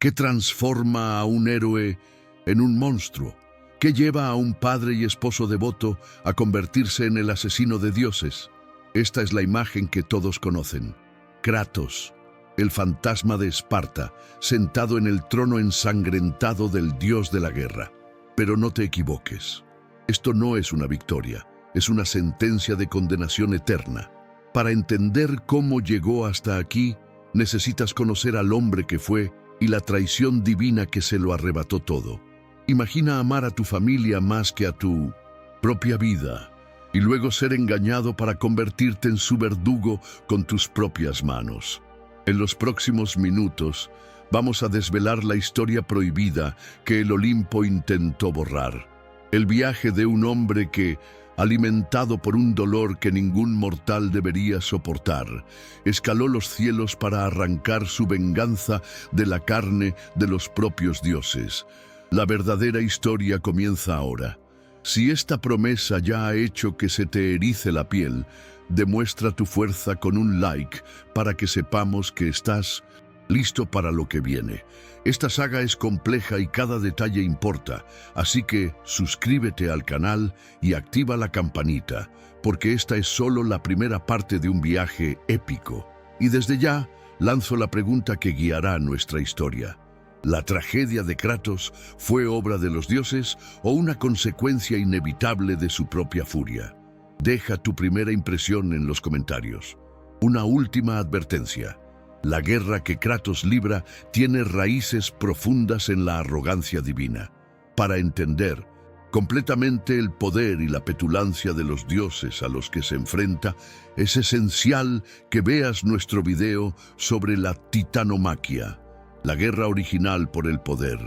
¿Qué transforma a un héroe en un monstruo? ¿Qué lleva a un padre y esposo devoto a convertirse en el asesino de dioses? Esta es la imagen que todos conocen. Kratos, el fantasma de Esparta, sentado en el trono ensangrentado del dios de la guerra. Pero no te equivoques. Esto no es una victoria, es una sentencia de condenación eterna. Para entender cómo llegó hasta aquí, necesitas conocer al hombre que fue y la traición divina que se lo arrebató todo. Imagina amar a tu familia más que a tu propia vida y luego ser engañado para convertirte en su verdugo con tus propias manos. En los próximos minutos vamos a desvelar la historia prohibida que el Olimpo intentó borrar. El viaje de un hombre que, alimentado por un dolor que ningún mortal debería soportar, escaló los cielos para arrancar su venganza de la carne de los propios dioses. La verdadera historia comienza ahora. Si esta promesa ya ha hecho que se te erice la piel, demuestra tu fuerza con un like para que sepamos que estás listo para lo que viene. Esta saga es compleja y cada detalle importa, así que suscríbete al canal y activa la campanita, porque esta es solo la primera parte de un viaje épico. Y desde ya, lanzo la pregunta que guiará nuestra historia. ¿La tragedia de Kratos fue obra de los dioses o una consecuencia inevitable de su propia furia? Deja tu primera impresión en los comentarios. Una última advertencia. La guerra que Kratos libra tiene raíces profundas en la arrogancia divina. Para entender completamente el poder y la petulancia de los dioses a los que se enfrenta, es esencial que veas nuestro video sobre la titanomaquia, la guerra original por el poder.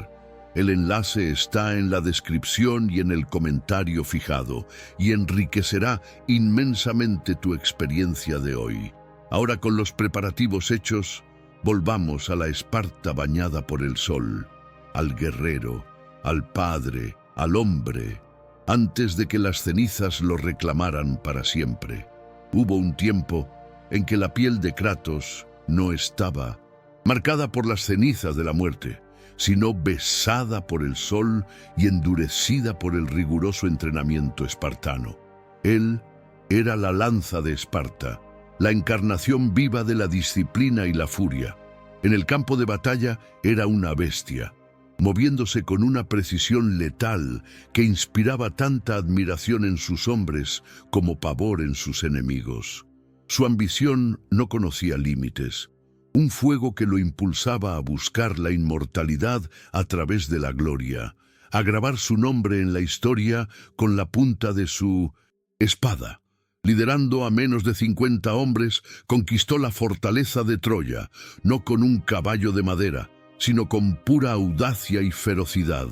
El enlace está en la descripción y en el comentario fijado, y enriquecerá inmensamente tu experiencia de hoy. Ahora, con los preparativos hechos, volvamos a la Esparta bañada por el sol, al guerrero, al padre, al hombre, antes de que las cenizas lo reclamaran para siempre. Hubo un tiempo en que la piel de Kratos no estaba marcada por las cenizas de la muerte, sino besada por el sol y endurecida por el riguroso entrenamiento espartano. Él era la lanza de Esparta, la encarnación viva de la disciplina y la furia. En el campo de batalla era una bestia, moviéndose con una precisión letal que inspiraba tanta admiración en sus hombres como pavor en sus enemigos. Su ambición no conocía límites, un fuego que lo impulsaba a buscar la inmortalidad a través de la gloria, a grabar su nombre en la historia con la punta de su espada. Liderando a menos de 50 hombres, conquistó la fortaleza de Troya, no con un caballo de madera, sino con pura audacia y ferocidad.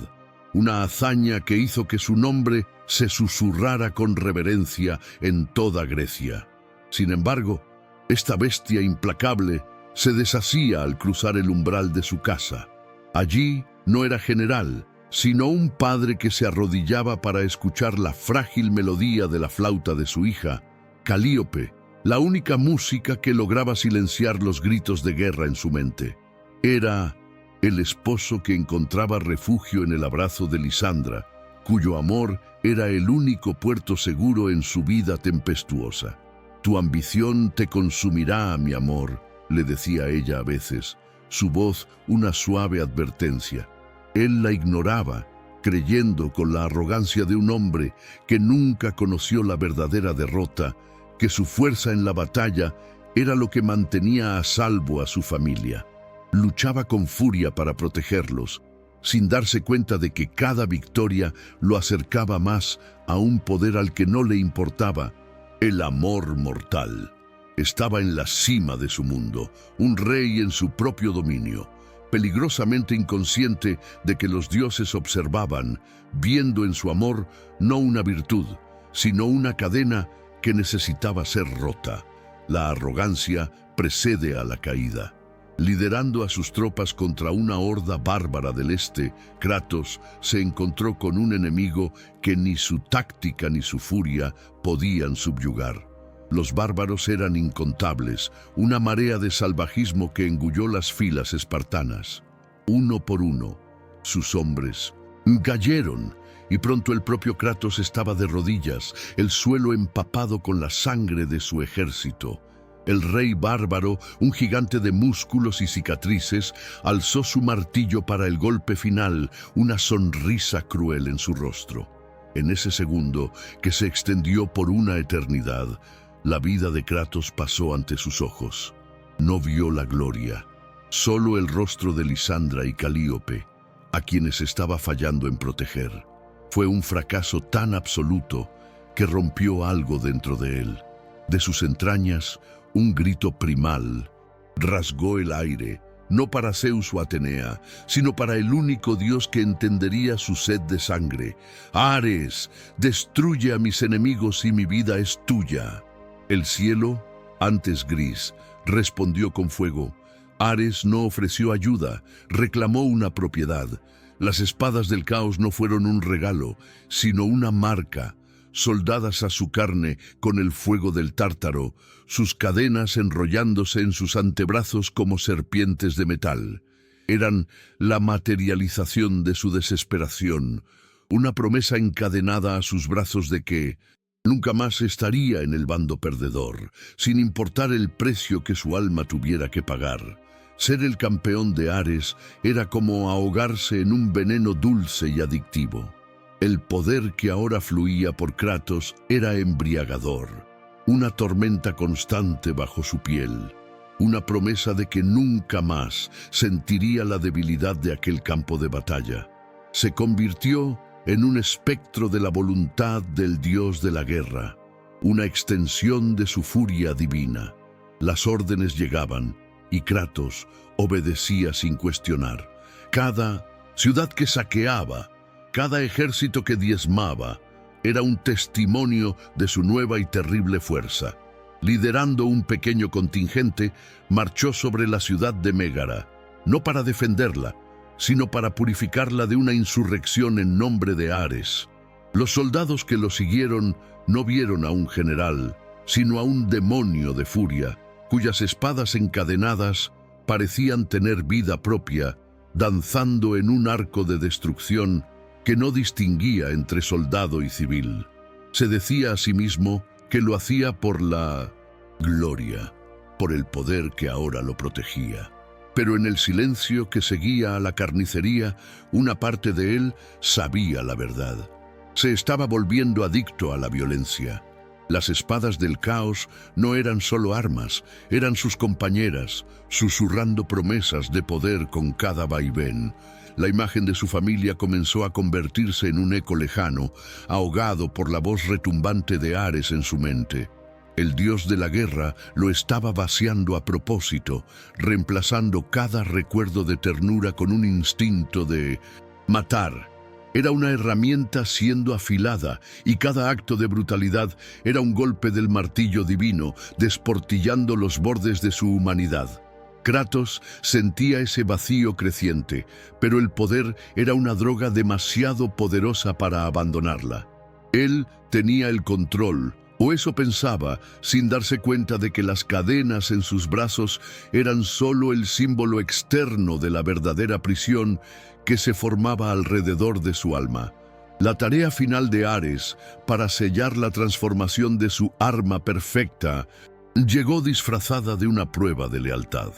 Una hazaña que hizo que su nombre se susurrara con reverencia en toda Grecia. Sin embargo, esta bestia implacable se deshacía al cruzar el umbral de su casa. Allí no era general, sino un padre que se arrodillaba para escuchar la frágil melodía de la flauta de su hija, Calíope, la única música que lograba silenciar los gritos de guerra en su mente. Era el esposo que encontraba refugio en el abrazo de Lisandra, cuyo amor era el único puerto seguro en su vida tempestuosa. «Tu ambición te consumirá, mi amor», le decía ella a veces, su voz una suave advertencia. Él la ignoraba, creyendo con la arrogancia de un hombre que nunca conoció la verdadera derrota, que su fuerza en la batalla era lo que mantenía a salvo a su familia. Luchaba con furia para protegerlos, sin darse cuenta de que cada victoria lo acercaba más a un poder al que no le importaba, el amor mortal. Estaba en la cima de su mundo, un rey en su propio dominio, peligrosamente inconsciente de que los dioses observaban, viendo en su amor no una virtud, sino una cadena que necesitaba ser rota. La arrogancia precede a la caída. Liderando a sus tropas contra una horda bárbara del este, Kratos se encontró con un enemigo que ni su táctica ni su furia podían subyugar. Los bárbaros eran incontables, una marea de salvajismo que engulló las filas espartanas. Uno por uno, sus hombres cayeron, y pronto el propio Kratos estaba de rodillas, el suelo empapado con la sangre de su ejército. El rey bárbaro, un gigante de músculos y cicatrices, alzó su martillo para el golpe final, una sonrisa cruel en su rostro. En ese segundo, que se extendió por una eternidad, la vida de Kratos pasó ante sus ojos. No vio la gloria, solo el rostro de Lisandra y Calíope, a quienes estaba fallando en proteger. Fue un fracaso tan absoluto que rompió algo dentro de él. De sus entrañas, un grito primal rasgó el aire, no para Zeus o Atenea, sino para el único dios que entendería su sed de sangre. «Ares, destruye a mis enemigos y mi vida es tuya». El cielo, antes gris, respondió con fuego. Ares no ofreció ayuda, reclamó una propiedad. Las espadas del caos no fueron un regalo, sino una marca, soldadas a su carne con el fuego del Tártaro, sus cadenas enrollándose en sus antebrazos como serpientes de metal. Eran la materialización de su desesperación, una promesa encadenada a sus brazos de que nunca más estaría en el bando perdedor, sin importar el precio que su alma tuviera que pagar. Ser el campeón de Ares era como ahogarse en un veneno dulce y adictivo. El poder que ahora fluía por Kratos era embriagador, una tormenta constante bajo su piel, una promesa de que nunca más sentiría la debilidad de aquel campo de batalla. Se convirtió en un espectro de la voluntad del dios de la guerra, una extensión de su furia divina. Las órdenes llegaban y Kratos obedecía sin cuestionar. Cada ciudad que saqueaba, cada ejército que diezmaba, era un testimonio de su nueva y terrible fuerza. Liderando un pequeño contingente, marchó sobre la ciudad de Mégara, no para defenderla, sino para purificarla de una insurrección en nombre de Ares. Los soldados que lo siguieron no vieron a un general, sino a un demonio de furia, cuyas espadas encadenadas parecían tener vida propia, danzando en un arco de destrucción que no distinguía entre soldado y civil. Se decía a sí mismo que lo hacía por la gloria, por el poder que ahora lo protegía. Pero en el silencio que seguía a la carnicería, una parte de él sabía la verdad. Se estaba volviendo adicto a la violencia. Las espadas del caos no eran solo armas, eran sus compañeras, susurrando promesas de poder con cada vaivén. La imagen de su familia comenzó a convertirse en un eco lejano, ahogado por la voz retumbante de Ares en su mente. El dios de la guerra lo estaba vaciando a propósito, reemplazando cada recuerdo de ternura con un instinto de matar. Era una herramienta siendo afilada, y cada acto de brutalidad era un golpe del martillo divino, desportillando los bordes de su humanidad. Kratos sentía ese vacío creciente, pero el poder era una droga demasiado poderosa para abandonarla. Él tenía el control, o eso pensaba, sin darse cuenta de que las cadenas en sus brazos eran solo el símbolo externo de la verdadera prisión que se formaba alrededor de su alma. La tarea final de Ares, para sellar la transformación de su arma perfecta, llegó disfrazada de una prueba de lealtad.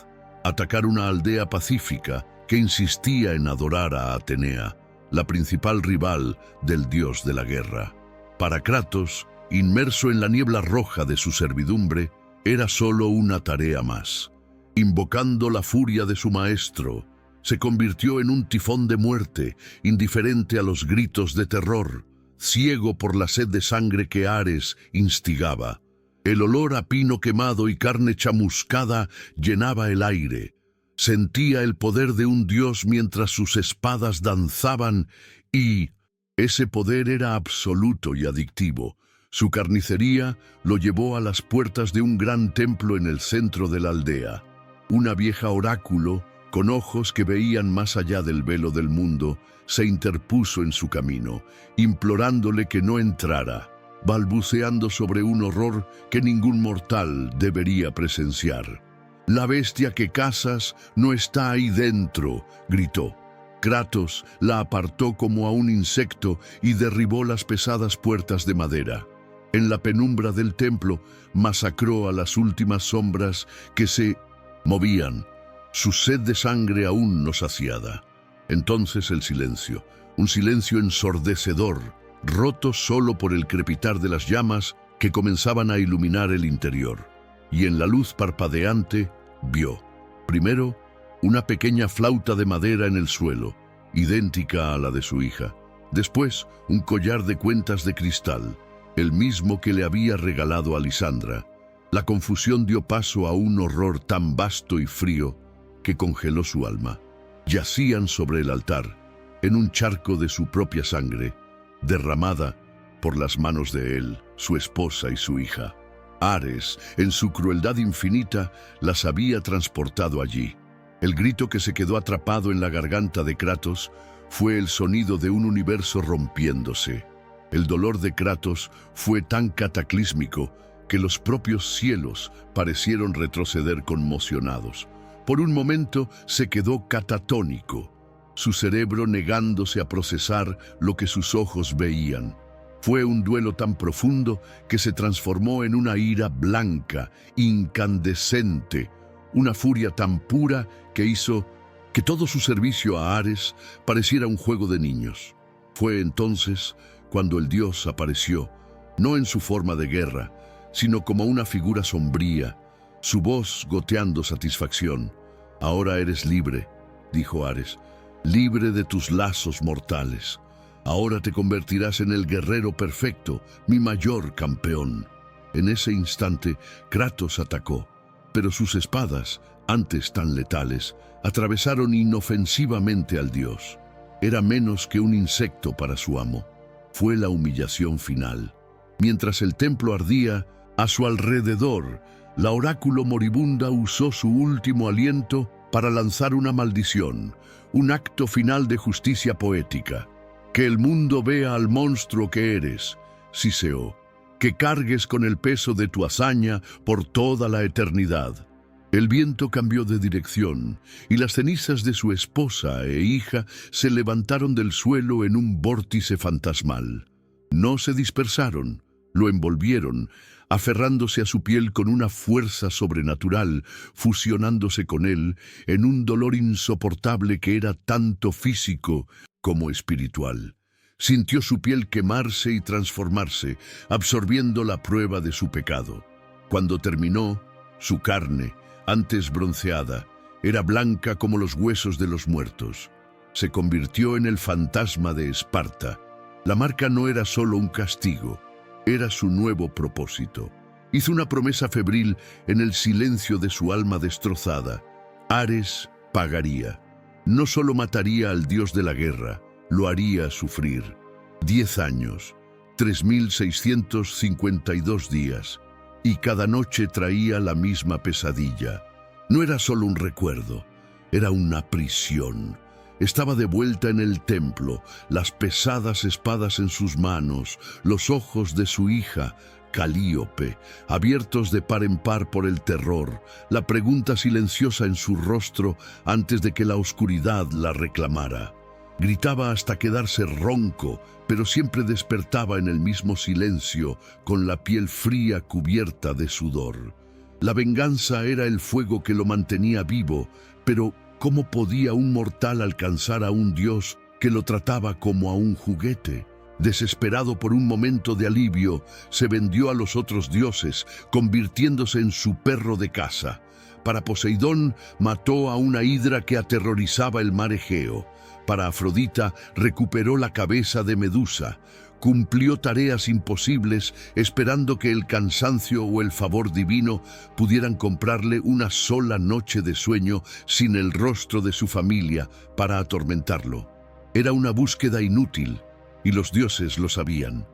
Atacar una aldea pacífica que insistía en adorar a Atenea, la principal rival del dios de la guerra. Para Kratos, inmerso en la niebla roja de su servidumbre, era solo una tarea más. Invocando la furia de su maestro, se convirtió en un tifón de muerte, indiferente a los gritos de terror, ciego por la sed de sangre que Ares instigaba. El olor a pino quemado y carne chamuscada llenaba el aire. Sentía el poder de un dios mientras sus espadas danzaban y ese poder era absoluto y adictivo. Su carnicería lo llevó a las puertas de un gran templo en el centro de la aldea. Una vieja oráculo, con ojos que veían más allá del velo del mundo, se interpuso en su camino, implorándole que no entrara, balbuceando sobre un horror que ningún mortal debería presenciar. «La bestia que cazas no está ahí dentro», gritó. Kratos la apartó como a un insecto y derribó las pesadas puertas de madera. En la penumbra del templo masacró a las últimas sombras que se movían, su sed de sangre aún no saciada. Entonces el silencio, un silencio ensordecedor, roto solo por el crepitar de las llamas que comenzaban a iluminar el interior. Y en la luz parpadeante vio, primero, una pequeña flauta de madera en el suelo, idéntica a la de su hija. Después, un collar de cuentas de cristal, el mismo que le había regalado a Lisandra. La confusión dio paso a un horror tan vasto y frío que congeló su alma. Yacían sobre el altar, en un charco de su propia sangre, derramada por las manos de él, su esposa y su hija. Ares, en su crueldad infinita, las había transportado allí. El grito que se quedó atrapado en la garganta de Kratos fue el sonido de un universo rompiéndose. El dolor de Kratos fue tan cataclísmico que los propios cielos parecieron retroceder conmocionados. Por un momento se quedó catatónico, su cerebro negándose a procesar lo que sus ojos veían. Fue un duelo tan profundo que se transformó en una ira blanca, incandescente, una furia tan pura que hizo que todo su servicio a Ares pareciera un juego de niños. Fue entonces cuando el dios apareció, no en su forma de guerra, sino como una figura sombría, su voz goteando satisfacción. «Ahora eres libre», dijo Ares, «libre de tus lazos mortales. Ahora te convertirás en el guerrero perfecto, mi mayor campeón». En ese instante, Kratos atacó, pero sus espadas, antes tan letales, atravesaron inofensivamente al dios. Era menos que un insecto para su amo. Fue la humillación final. Mientras el templo ardía, a su alrededor, la oráculo moribunda usó su último aliento para lanzar una maldición, un acto final de justicia poética. «Que el mundo vea al monstruo que eres, Siseo, que cargues con el peso de tu hazaña por toda la eternidad». El viento cambió de dirección y las cenizas de su esposa e hija se levantaron del suelo en un vórtice fantasmal. No se dispersaron, lo envolvieron, aferrándose a su piel con una fuerza sobrenatural, fusionándose con él en un dolor insoportable que era tanto físico como espiritual. Sintió su piel quemarse y transformarse, absorbiendo la prueba de su pecado. Cuando terminó, su carne, antes bronceada, era blanca como los huesos de los muertos. Se convirtió en el fantasma de Esparta. La marca no era solo un castigo, era su nuevo propósito. Hizo una promesa febril en el silencio de su alma destrozada. Ares pagaría. No solo mataría al dios de la guerra, lo haría sufrir. 10 años, 3.652 días. Y cada noche traía la misma pesadilla. No era solo un recuerdo, era una prisión. Estaba de vuelta en el templo, las pesadas espadas en sus manos, los ojos de su hija, Calíope, abiertos de par en par por el terror, la pregunta silenciosa en su rostro antes de que la oscuridad la reclamara. Gritaba hasta quedarse ronco, pero siempre despertaba en el mismo silencio, con la piel fría cubierta de sudor. La venganza era el fuego que lo mantenía vivo, pero ¿cómo podía un mortal alcanzar a un dios que lo trataba como a un juguete? Desesperado por un momento de alivio, se vendió a los otros dioses, convirtiéndose en su perro de caza. Para Poseidón, mató a una hidra que aterrorizaba el mar Egeo. Para Afrodita, recuperó la cabeza de Medusa. Cumplió tareas imposibles, esperando que el cansancio o el favor divino pudieran comprarle una sola noche de sueño sin el rostro de su familia para atormentarlo. Era una búsqueda inútil, y los dioses lo sabían.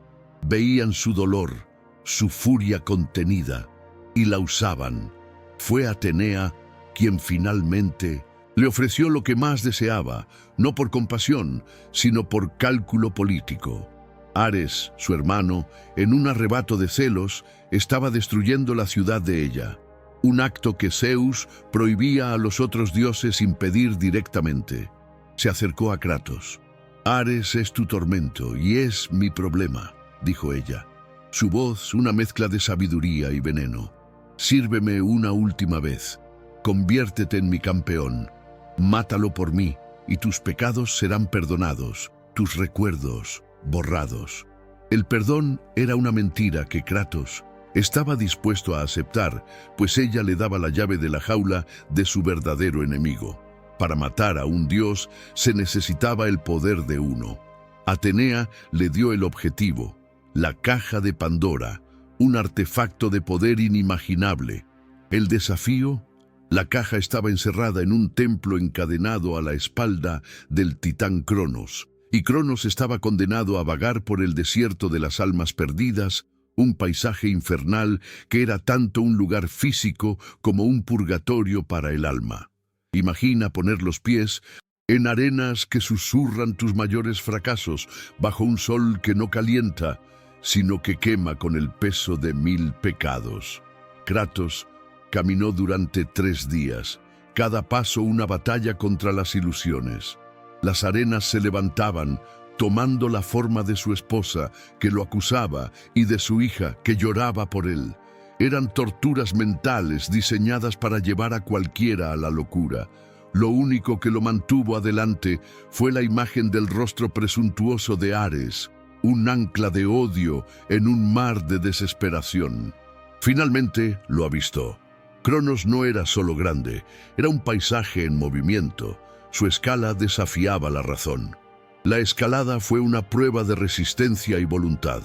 Veían su dolor, su furia contenida, y la usaban. Fue Atenea quien finalmente le ofreció lo que más deseaba, no por compasión, sino por cálculo político. Ares, su hermano, en un arrebato de celos, estaba destruyendo la ciudad de ella. un acto que Zeus prohibía a los otros dioses impedir directamente. Se acercó a Kratos. «Ares es tu tormento y es mi problema», dijo ella. Su voz una mezcla de sabiduría y veneno. «Sírveme una última vez. Conviértete en mi campeón. Mátalo por mí, y tus pecados serán perdonados, tus recuerdos borrados». El perdón era una mentira que Kratos estaba dispuesto a aceptar, pues ella le daba la llave de la jaula de su verdadero enemigo. Para matar a un dios se necesitaba el poder de uno. Atenea le dio el objetivo, la caja de Pandora, un artefacto de poder inimaginable. El desafío: la caja estaba encerrada en un templo encadenado a la espalda del titán Cronos, y Cronos estaba condenado a vagar por el desierto de las almas perdidas, un paisaje infernal que era tanto un lugar físico como un purgatorio para el alma. Imagina poner los pies en arenas que susurran tus mayores fracasos, bajo un sol que no calienta, sino que quema con el peso de 1000 pecados. Kratos caminó durante 3 días, cada paso una batalla contra las ilusiones. Las arenas se levantaban, tomando la forma de su esposa, que lo acusaba, y de su hija, que lloraba por él. Eran torturas mentales diseñadas para llevar a cualquiera a la locura. Lo único que lo mantuvo adelante fue la imagen del rostro presuntuoso de Ares, un ancla de odio en un mar de desesperación. Finalmente lo avistó. Cronos no era solo grande, era un paisaje en movimiento. Su escala desafiaba la razón. La escalada fue una prueba de resistencia y voluntad.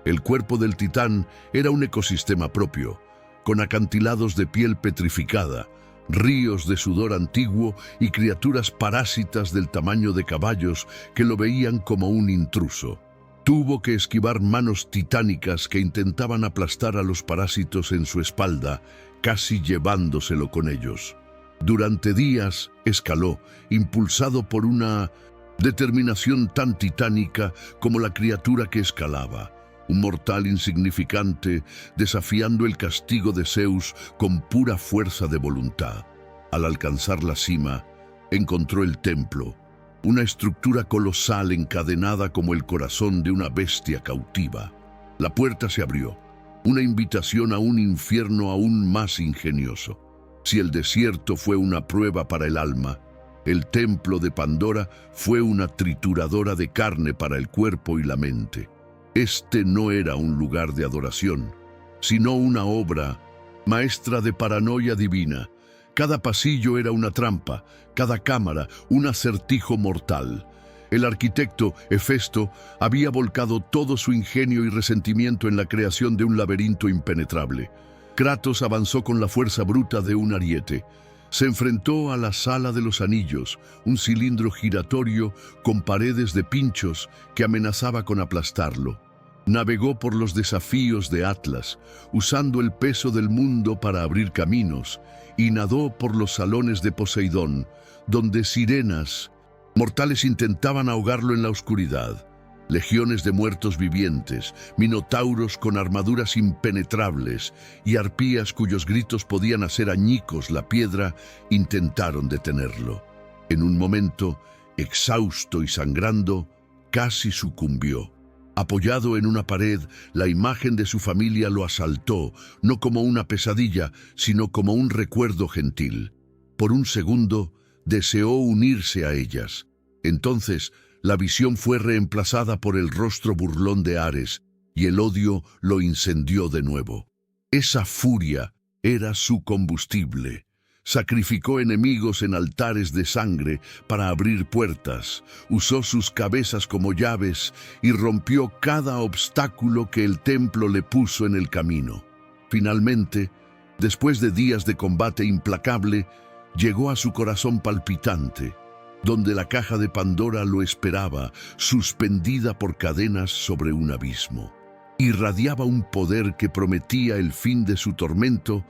El cuerpo del titán era un ecosistema propio, con acantilados de piel petrificada, ríos de sudor antiguo y criaturas parásitas del tamaño de caballos que lo veían como un intruso. Tuvo que esquivar manos titánicas que intentaban aplastar a los parásitos en su espalda, casi llevándoselo con ellos. Durante días escaló, impulsado por una determinación tan titánica como la criatura que escalaba. Un mortal insignificante, desafiando el castigo de Zeus con pura fuerza de voluntad. Al alcanzar la cima, encontró el templo, una estructura colosal encadenada como el corazón de una bestia cautiva. La puerta se abrió, una invitación a un infierno aún más ingenioso. Si el desierto fue una prueba para el alma, el templo de Pandora fue una trituradora de carne para el cuerpo y la mente. Este no era un lugar de adoración, sino una obra maestra de paranoia divina. Cada pasillo era una trampa, cada cámara un acertijo mortal. El arquitecto, Hefesto, había volcado todo su ingenio y resentimiento en la creación de un laberinto impenetrable. Kratos avanzó con la fuerza bruta de un ariete. Se enfrentó a la Sala de los Anillos, un cilindro giratorio con paredes de pinchos que amenazaba con aplastarlo. Navegó por los desafíos de Atlas, usando el peso del mundo para abrir caminos, y nadó por los salones de Poseidón, donde sirenas mortales intentaban ahogarlo en la oscuridad. Legiones de muertos vivientes, minotauros con armaduras impenetrables y arpías cuyos gritos podían hacer añicos la piedra, intentaron detenerlo. En un momento, exhausto y sangrando, casi sucumbió. Apoyado en una pared, la imagen de su familia lo asaltó, no como una pesadilla, sino como un recuerdo gentil. Por un segundo, deseó unirse a ellas. Entonces, la visión fue reemplazada por el rostro burlón de Ares, y el odio lo incendió de nuevo. Esa furia era su combustible. Sacrificó enemigos en altares de sangre para abrir puertas, usó sus cabezas como llaves y rompió cada obstáculo que el templo le puso en el camino. Finalmente, después de días de combate implacable, llegó a su corazón palpitante, donde la caja de Pandora lo esperaba, suspendida por cadenas sobre un abismo. Irradiaba un poder que prometía el fin de su tormento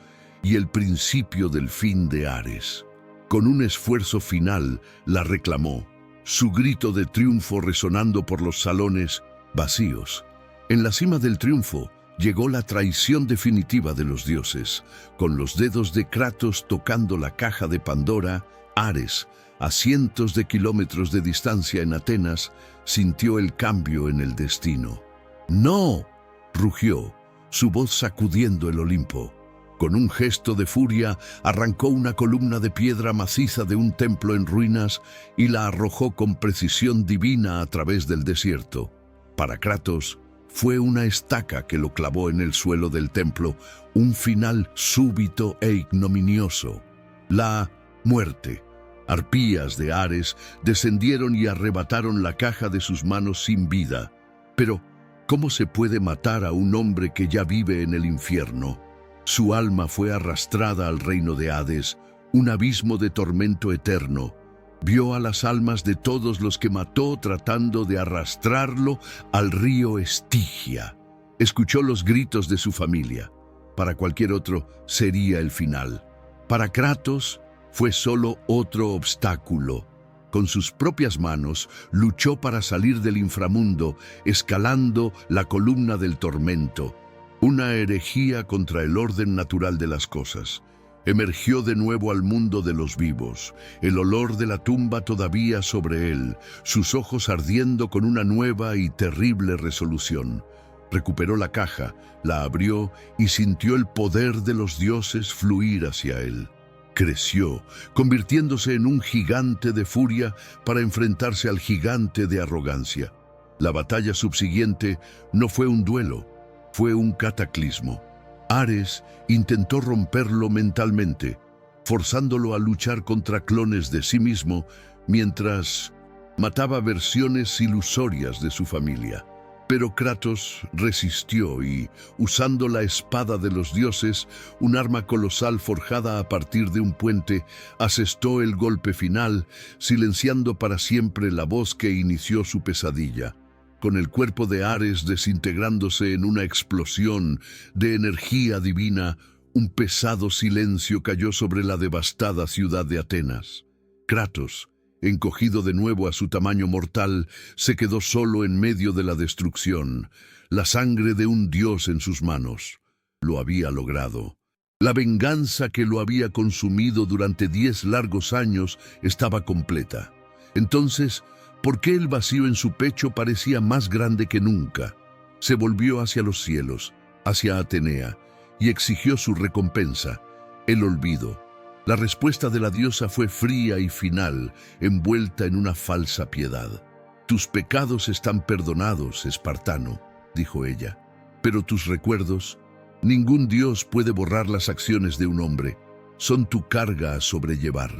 y el principio del fin de Ares. Con un esfuerzo final, la reclamó, su grito de triunfo resonando por los salones vacíos. En la cima del triunfo, llegó la traición definitiva de los dioses. Con los dedos de Kratos tocando la caja de Pandora, Ares, a cientos de kilómetros de distancia en Atenas, sintió el cambio en el destino. ¡No!, rugió, su voz sacudiendo el Olimpo. Con un gesto de furia, arrancó una columna de piedra maciza de un templo en ruinas y la arrojó con precisión divina a través del desierto. Para Kratos, fue una estaca que lo clavó en el suelo del templo, un final súbito e ignominioso. La muerte. Arpías de Ares descendieron y arrebataron la caja de sus manos sin vida. Pero, ¿cómo se puede matar a un hombre que ya vive en el infierno? Su alma fue arrastrada al reino de Hades, un abismo de tormento eterno. Vio a las almas de todos los que mató tratando de arrastrarlo al río Estigia. Escuchó los gritos de su familia. Para cualquier otro sería el final. Para Kratos fue solo otro obstáculo. Con sus propias manos luchó para salir del inframundo, escalando la columna del tormento. Una herejía contra el orden natural de las cosas. Emergió de nuevo al mundo de los vivos, el olor de la tumba todavía sobre él, sus ojos ardiendo con una nueva y terrible resolución. Recuperó la caja, la abrió y sintió el poder de los dioses fluir hacia él. Creció, convirtiéndose en un gigante de furia para enfrentarse al gigante de arrogancia. La batalla subsiguiente no fue un duelo, fue un cataclismo. Ares intentó romperlo mentalmente, forzándolo a luchar contra clones de sí mismo mientras mataba versiones ilusorias de su familia. Pero Kratos resistió y, usando la espada de los dioses, un arma colosal forjada a partir de un puente, asestó el golpe final, silenciando para siempre la voz que inició su pesadilla. Con el cuerpo de Ares desintegrándose en una explosión de energía divina, un pesado silencio cayó sobre la devastada ciudad de Atenas. Kratos, encogido de nuevo a su tamaño mortal, se quedó solo en medio de la destrucción, la sangre de un dios en sus manos. Lo había logrado. La venganza que lo había consumido durante 10 largos años estaba completa. Entonces, ¿por qué el vacío en su pecho parecía más grande que nunca? Se volvió hacia los cielos, hacia Atenea, y exigió su recompensa, el olvido. La respuesta de la diosa fue fría y final, envuelta en una falsa piedad. «Tus pecados están perdonados, espartano», dijo ella, «pero tus recuerdos, ningún dios puede borrar las acciones de un hombre. Son tu carga a sobrellevar».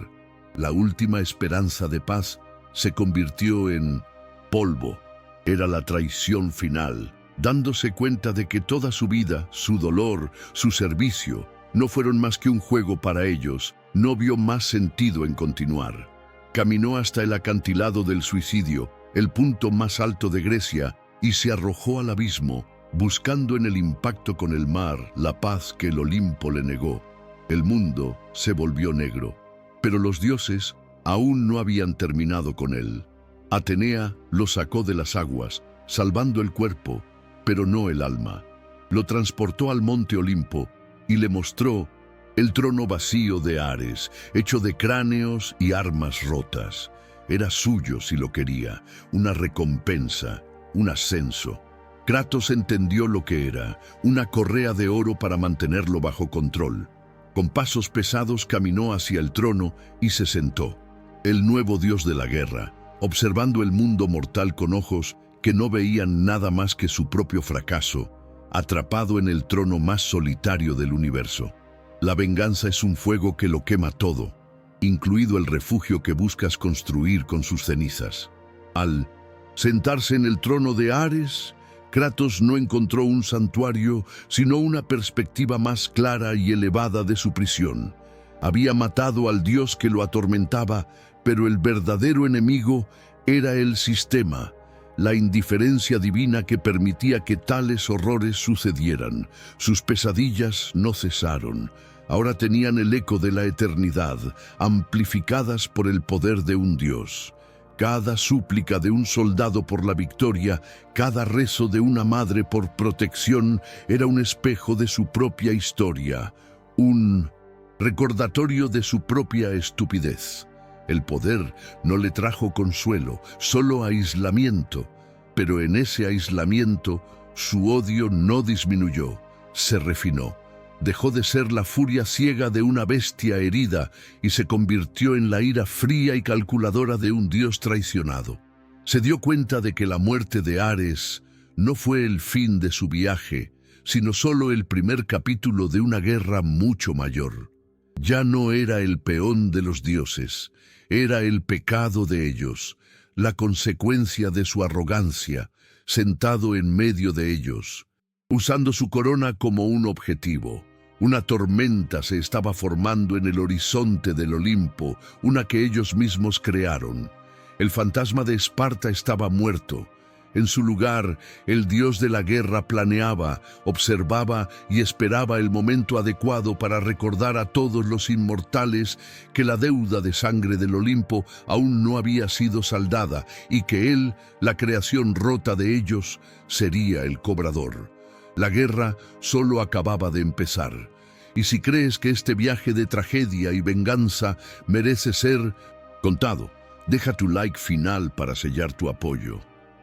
La última esperanza de paz se convirtió en polvo. Era la traición final, dándose cuenta de que toda su vida, su dolor, su servicio, no fueron más que un juego para ellos. No vio más sentido en continuar. Caminó hasta el acantilado del suicidio, el punto más alto de Grecia, y se arrojó al abismo, buscando en el impacto con el mar la paz que el Olimpo le negó. El mundo se volvió negro, pero los dioses aún no habían terminado con él. Atenea lo sacó de las aguas, salvando el cuerpo, pero no el alma. Lo transportó al monte Olimpo y le mostró el trono vacío de Ares, hecho de cráneos y armas rotas. Era suyo si lo quería, una recompensa, un ascenso. Kratos entendió lo que era, una correa de oro para mantenerlo bajo control. Con pasos pesados caminó hacia el trono y se sentó. El nuevo dios de la guerra, observando el mundo mortal con ojos que no veían nada más que su propio fracaso, atrapado en el trono más solitario del universo. La venganza es un fuego que lo quema todo, incluido el refugio que buscas construir con sus cenizas. Al sentarse en el trono de Ares, Kratos no encontró un santuario, sino una perspectiva más clara y elevada de su prisión. Había matado al dios que lo atormentaba, pero el verdadero enemigo era el sistema, la indiferencia divina que permitía que tales horrores sucedieran. Sus pesadillas no cesaron. Ahora tenían el eco de la eternidad, amplificadas por el poder de un dios. Cada súplica de un soldado por la victoria, cada rezo de una madre por protección era un espejo de su propia historia, un recordatorio de su propia estupidez. El poder no le trajo consuelo, solo aislamiento, pero en ese aislamiento su odio no disminuyó, se refinó. Dejó de ser la furia ciega de una bestia herida y se convirtió en la ira fría y calculadora de un dios traicionado. Se dio cuenta de que la muerte de Ares no fue el fin de su viaje, sino solo el primer capítulo de una guerra mucho mayor. Ya no era el peón de los dioses, era el pecado de ellos, la consecuencia de su arrogancia, sentado en medio de ellos, usando su corona como un objetivo. Una tormenta se estaba formando en el horizonte del Olimpo, una que ellos mismos crearon. El fantasma de Esparta estaba muerto. En su lugar, el dios de la guerra planeaba, observaba y esperaba el momento adecuado para recordar a todos los inmortales que la deuda de sangre del Olimpo aún no había sido saldada y que él, la creación rota de ellos, sería el cobrador. La guerra solo acababa de empezar. Y si crees que este viaje de tragedia y venganza merece ser contado, deja tu like final para sellar tu apoyo.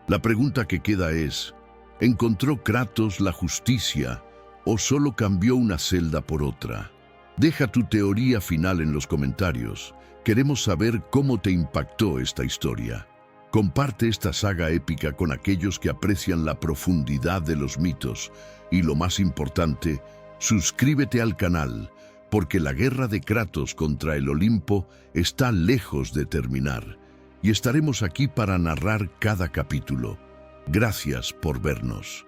La pregunta que queda es, ¿encontró Kratos la justicia o solo cambió una celda por otra? Deja tu teoría final en los comentarios. Queremos saber cómo te impactó esta historia. Comparte esta saga épica con aquellos que aprecian la profundidad de los mitos y, lo más importante, suscríbete al canal, porque la guerra de Kratos contra el Olimpo está lejos de terminar y estaremos aquí para narrar cada capítulo. Gracias por vernos.